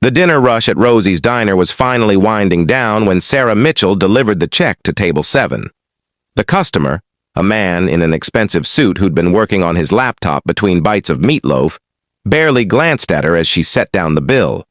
The dinner rush at Rosie's Diner was finally winding down when Sarah Mitchell delivered the check to table 7. The customer, a man in an expensive suit who'd been working on his laptop between bites of meatloaf, barely glanced at her as she set down the bill.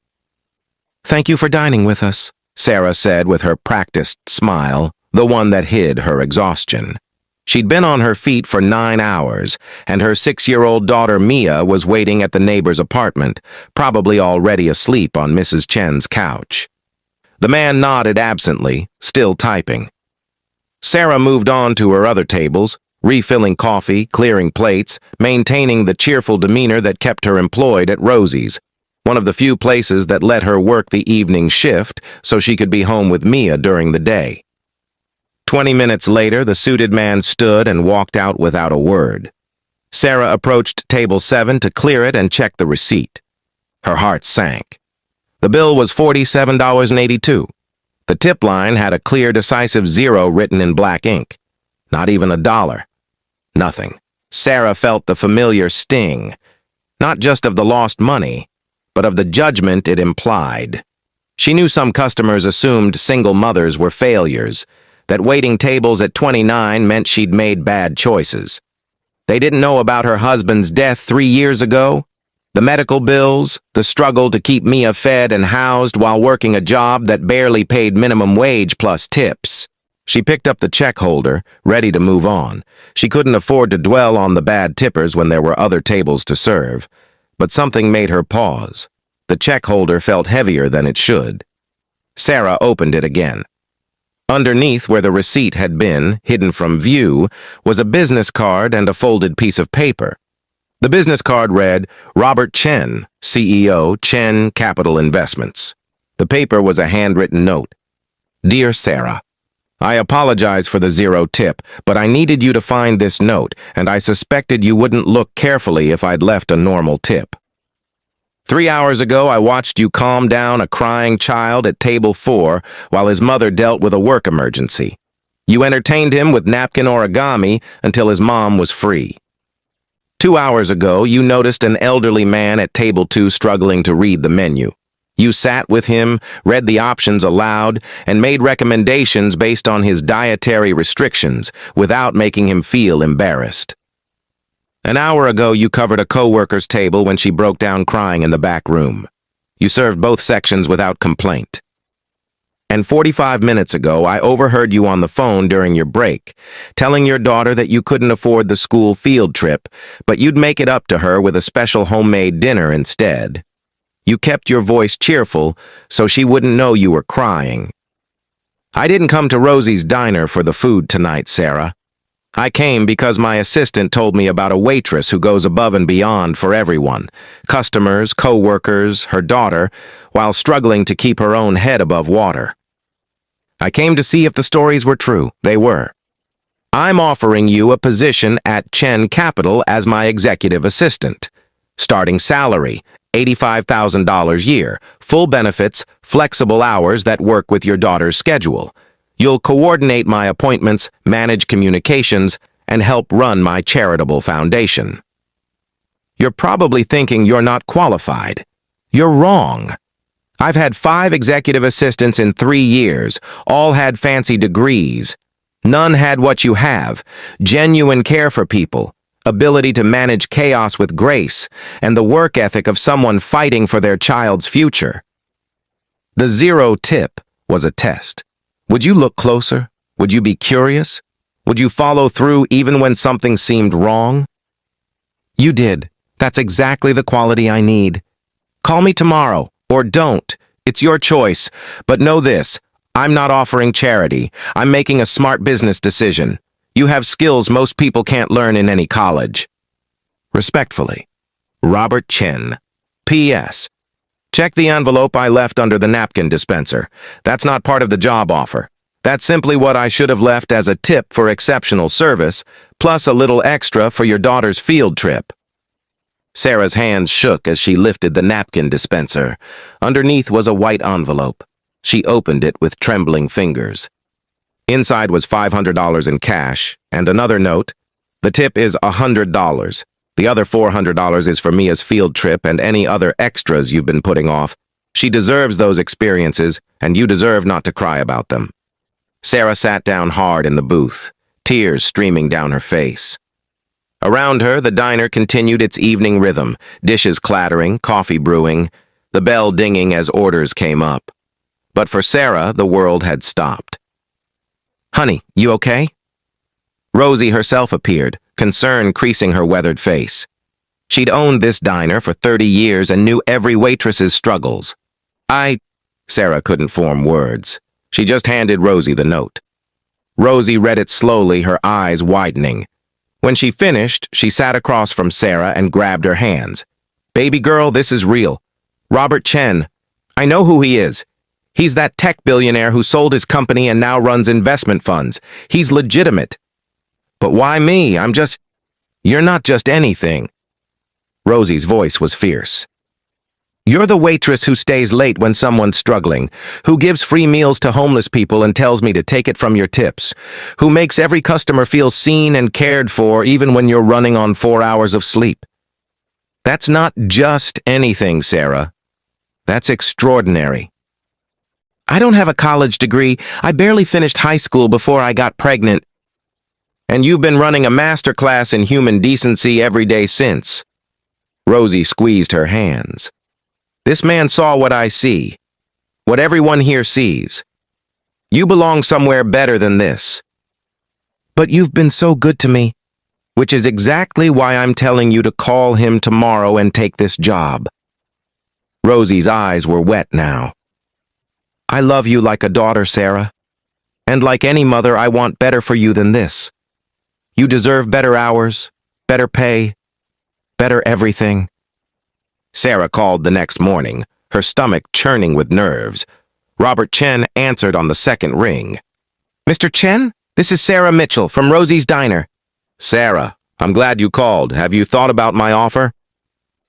"Thank you for dining with us," Sarah said with her practiced smile, the one that hid her exhaustion. She'd been on her feet for 9 hours, and her 6-year-old daughter Mia was waiting at the neighbor's apartment, probably already asleep on Mrs. Chen's couch. The man nodded absently, still typing. Sarah moved on to her other tables, refilling coffee, clearing plates, maintaining the cheerful demeanor that kept her employed at Rosie's, one of the few places that let her work the evening shift so she could be home with Mia during the day. 20 minutes later, the suited man stood and walked out without a word. Sarah approached table 7 to clear it and check the receipt. Her heart sank. The bill was $47.82. The tip line had a clear, decisive 0 written in black ink. Not even $1. Nothing. Sarah felt the familiar sting, not just of the lost money, but of the judgment it implied. She knew some customers assumed single mothers were failures, that waiting tables at 29 meant she'd made bad choices. They didn't know about her husband's death 3 years ago, the medical bills, the struggle to keep Mia fed and housed while working a job that barely paid minimum wage plus tips. She picked up the check holder, ready to move on. She couldn't afford to dwell on the bad tippers when there were other tables to serve. But something made her pause. The check holder felt heavier than it should. Sarah opened it again. Underneath where the receipt had been, hidden from view, was a business card and a folded piece of paper. The business card read, Robert Chen, CEO, Chen Capital Investments. The paper was a handwritten note. Dear Sarah, I apologize for the 0 tip, but I needed you to find this note, and I suspected you wouldn't look carefully if I'd left a normal tip. 3 hours ago, I watched you calm down a crying child at table 4 while his mother dealt with a work emergency. You entertained him with napkin origami until his mom was free. 2 hours ago, you noticed an elderly man at table 2 struggling to read the menu. You sat with him, read the options aloud, and made recommendations based on his dietary restrictions without making him feel embarrassed. An hour ago, you covered a coworker's table when she broke down crying in the back room. You served both sections without complaint. And 45 minutes ago, I overheard you on the phone during your break, telling your daughter that you couldn't afford the school field trip, but you'd make it up to her with a special homemade dinner instead. You kept your voice cheerful so she wouldn't know you were crying. I didn't come to Rosie's Diner for the food tonight, Sarah. I came because my assistant told me about a waitress who goes above and beyond for everyone, customers, co-workers, her daughter, while struggling to keep her own head above water. I came to see if the stories were true. They were. I'm offering you a position at Chen Capital as my executive assistant. Starting salary, $85,000 a year, full benefits, flexible hours that work with your daughter's schedule. You'll coordinate my appointments, manage communications, and help run my charitable foundation. You're probably thinking you're not qualified. You're wrong. I've had 5 executive assistants in 3 years, all had fancy degrees. None had what you have, genuine care for people, ability to manage chaos with grace, and the work ethic of someone fighting for their child's future. The 0 tip was a test. Would you look closer? Would you be curious? Would you follow through even when something seemed wrong? You did. That's exactly the quality I need. Call me tomorrow, or don't. It's your choice. But know this, I'm not offering charity. I'm making a smart business decision. You have skills most people can't learn in any college. Respectfully, Robert Chen. P.S. Check the envelope I left under the napkin dispenser. That's not part of the job offer. That's simply what I should have left as a tip for exceptional service, plus a little extra for your daughter's field trip. Sarah's hands shook as she lifted the napkin dispenser. Underneath was a white envelope. She opened it with trembling fingers. Inside was $500 in cash, and another note. The tip is $100. The other $400 is for Mia's field trip and any other extras you've been putting off. She deserves those experiences, and you deserve not to cry about them. Sarah sat down hard in the booth, tears streaming down her face. Around her, the diner continued its evening rhythm, dishes clattering, coffee brewing, the bell dinging as orders came up. But for Sarah, the world had stopped. "Honey, you okay?" Rosie herself appeared, concern creasing her weathered face. She'd owned this diner for 30 years and knew every waitress's struggles. Sarah couldn't form words. She just handed Rosie the note. Rosie read it slowly, her eyes widening. When she finished, she sat across from Sarah and grabbed her hands. "Baby girl, this is real. Robert Chen. I know who he is. He's that tech billionaire who sold his company and now runs investment funds. He's legitimate. But why me? You're not just anything." Rosie's voice was fierce. "You're the waitress who stays late when someone's struggling, who gives free meals to homeless people and tells me to take it from your tips, who makes every customer feel seen and cared for even when you're running on 4 hours of sleep. That's not just anything, Sarah. That's extraordinary. I don't have a college degree. I barely finished high school before I got pregnant. And you've been running a master class in human decency every day since." Rosie squeezed her hands. "This man saw what I see, what everyone here sees. You belong somewhere better than this. But you've been so good to me, which is exactly why I'm telling you to call him tomorrow and take this job." Rosie's eyes were wet now. "I love you like a daughter, Sarah. And like any mother, I want better for you than this. You deserve better hours, better pay, better everything." Sarah called the next morning, her stomach churning with nerves. Robert Chen answered on the second ring. "Mr. Chen, this is Sarah Mitchell from Rosie's Diner." "Sarah, I'm glad you called. Have you thought about my offer?"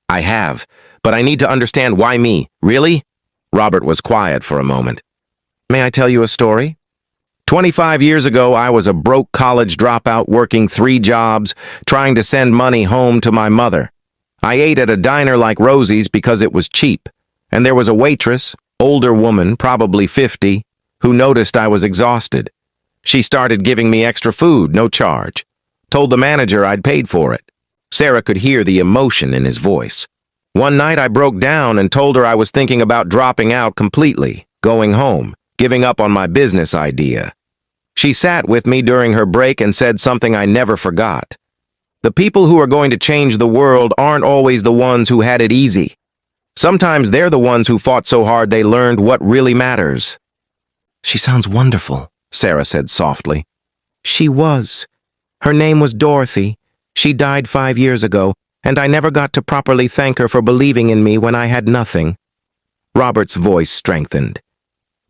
"I have, but I need to understand why me. Really?" Robert was quiet for a moment. "May I tell you a story? 25 years ago, I was a broke college dropout working 3 jobs, trying to send money home to my mother. I ate at a diner like Rosie's because it was cheap, and there was a waitress, older woman, probably 50, who noticed I was exhausted. She started giving me extra food, no charge. Told the manager I'd paid for it. Sarah could hear the emotion in his voice. One night I broke down and told her I was thinking about dropping out completely, going home, giving up on my business idea. She sat with me during her break and said something I never forgot. The people who are going to change the world aren't always the ones who had it easy. Sometimes they're the ones who fought so hard they learned what really matters." "She sounds wonderful," Sarah said softly. "She was. Her name was Dorothy. She died 5 years ago, and I never got to properly thank her for believing in me when I had nothing." Robert's voice strengthened.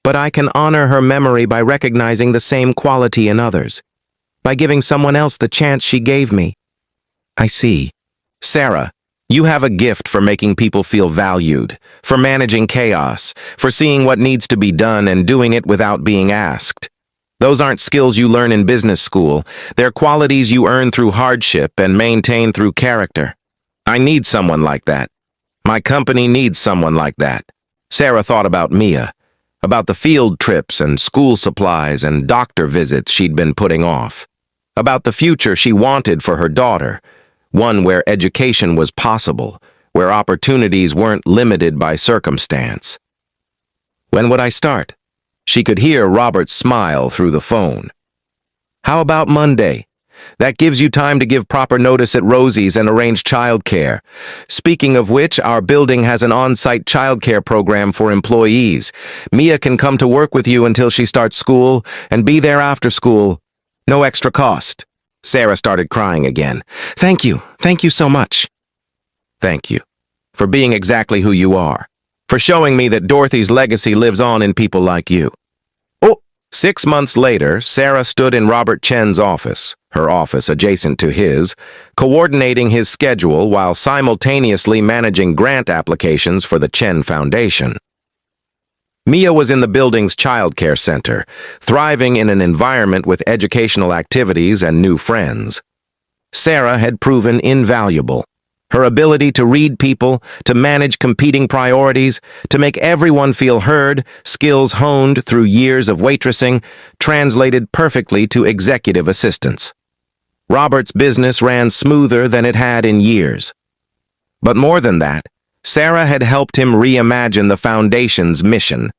"But I can honor her memory by recognizing the same quality in others, by giving someone else the chance she gave me." "I see. Sarah, you have a gift for making people feel valued, for managing chaos, for seeing what needs to be done and doing it without being asked. Those aren't skills you learn in business school. They're qualities you earn through hardship and maintain through character. I need someone like that. My company needs someone like that." Sarah thought about Mia, about the field trips and school supplies and doctor visits she'd been putting off, about the future she wanted for her daughter, one where education was possible, where opportunities weren't limited by circumstance. "When would I start?" She could hear Robert smile through the phone. "How about Monday? That gives you time to give proper notice at Rosie's and arrange childcare. Speaking of which, our building has an on-site childcare program for employees. Mia can come to work with you until she starts school and be there after school. No extra cost." Sarah started crying again. Thank you so much." "Thank you for being exactly who you are, for showing me that Dorothy's legacy lives on in people like you." 6 months later, Sarah stood in Robert Chen's office, her office adjacent to his, coordinating his schedule while simultaneously managing grant applications for the Chen Foundation. Mia was in the building's childcare center, thriving in an environment with educational activities and new friends. Sarah had proven invaluable. Her ability to read people, to manage competing priorities, to make everyone feel heard, skills honed through years of waitressing, translated perfectly to executive assistance. Robert's business ran smoother than it had in years. But more than that, Sarah had helped him reimagine the Foundation's mission.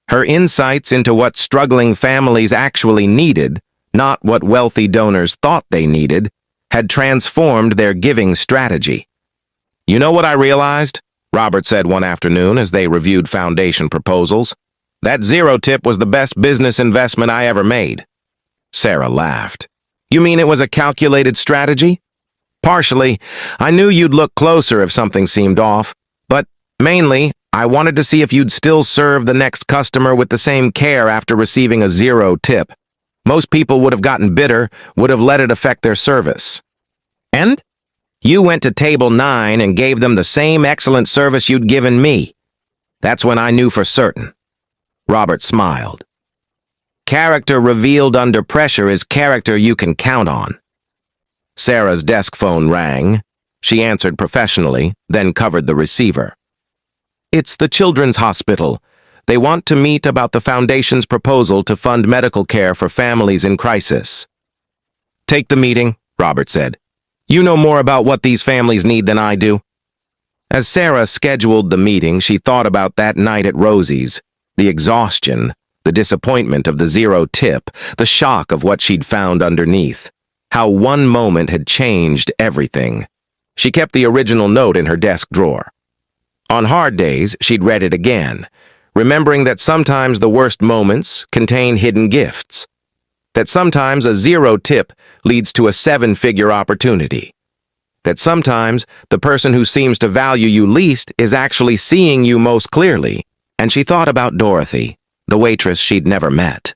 Her insights into what struggling families actually needed, not what wealthy donors thought they needed, had transformed their giving strategy. "You know what I realized?" Robert said one afternoon as they reviewed Foundation proposals. "That zero tip was the best business investment I ever made." Sarah laughed. "You mean it was a calculated strategy?" "Partially. I knew you'd look closer if something seemed off. But mainly, I wanted to see if you'd still serve the next customer with the same care after receiving a zero tip. Most people would have gotten bitter, would have let it affect their service. And you went to table 9 and gave them the same excellent service you'd given me. That's when I knew for certain." Robert smiled. "Character revealed under pressure is character you can count on." Sarah's desk phone rang. She answered professionally, then covered the receiver. "It's the Children's Hospital. They want to meet about the Foundation's proposal to fund medical care for families in crisis." "Take the meeting," Robert said. "You know more about what these families need than I do." As Sarah scheduled the meeting, she thought about that night at Rosie's, the exhaustion, the disappointment of the zero tip, the shock of what she'd found underneath, how one moment had changed everything. She kept the original note in her desk drawer. On hard days, she'd read it again, remembering that sometimes the worst moments contain hidden gifts, that sometimes a zero tip leads to a 7-figure opportunity, that sometimes the person who seems to value you least is actually seeing you most clearly. And she thought about Dorothy, the waitress she'd never met,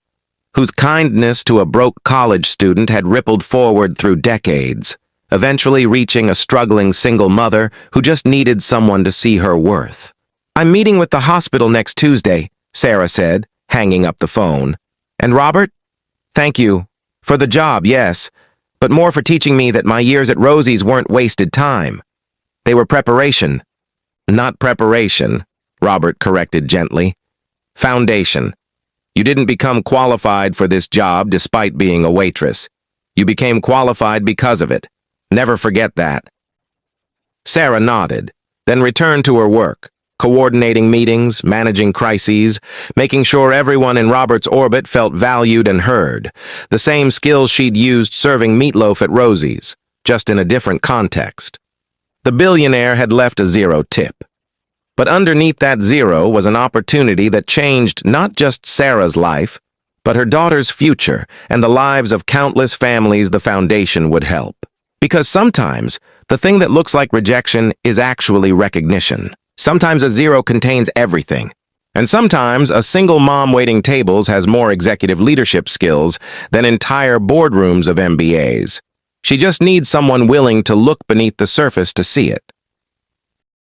whose kindness to a broke college student had rippled forward through decades, eventually reaching a struggling single mother who just needed someone to see her worth. "I'm meeting with the hospital next Tuesday," Sarah said, hanging up the phone. "And Robert? Thank you. For the job, yes, but more for teaching me that my years at Rosie's weren't wasted time. They were preparation." "Not preparation," Robert corrected gently. "Foundation. You didn't become qualified for this job despite being a waitress. You became qualified because of it. Never forget that." Sarah nodded, then returned to her work, coordinating meetings, managing crises, making sure everyone in Robert's orbit felt valued and heard, the same skills she'd used serving meatloaf at Rosie's, just in a different context. The billionaire had left a zero tip. But underneath that zero was an opportunity that changed not just Sarah's life, but her daughter's future and the lives of countless families the Foundation would help. Because sometimes, the thing that looks like rejection is actually recognition. Sometimes a zero contains everything. And sometimes a single mom waiting tables has more executive leadership skills than entire boardrooms of MBAs. She just needs someone willing to look beneath the surface to see it.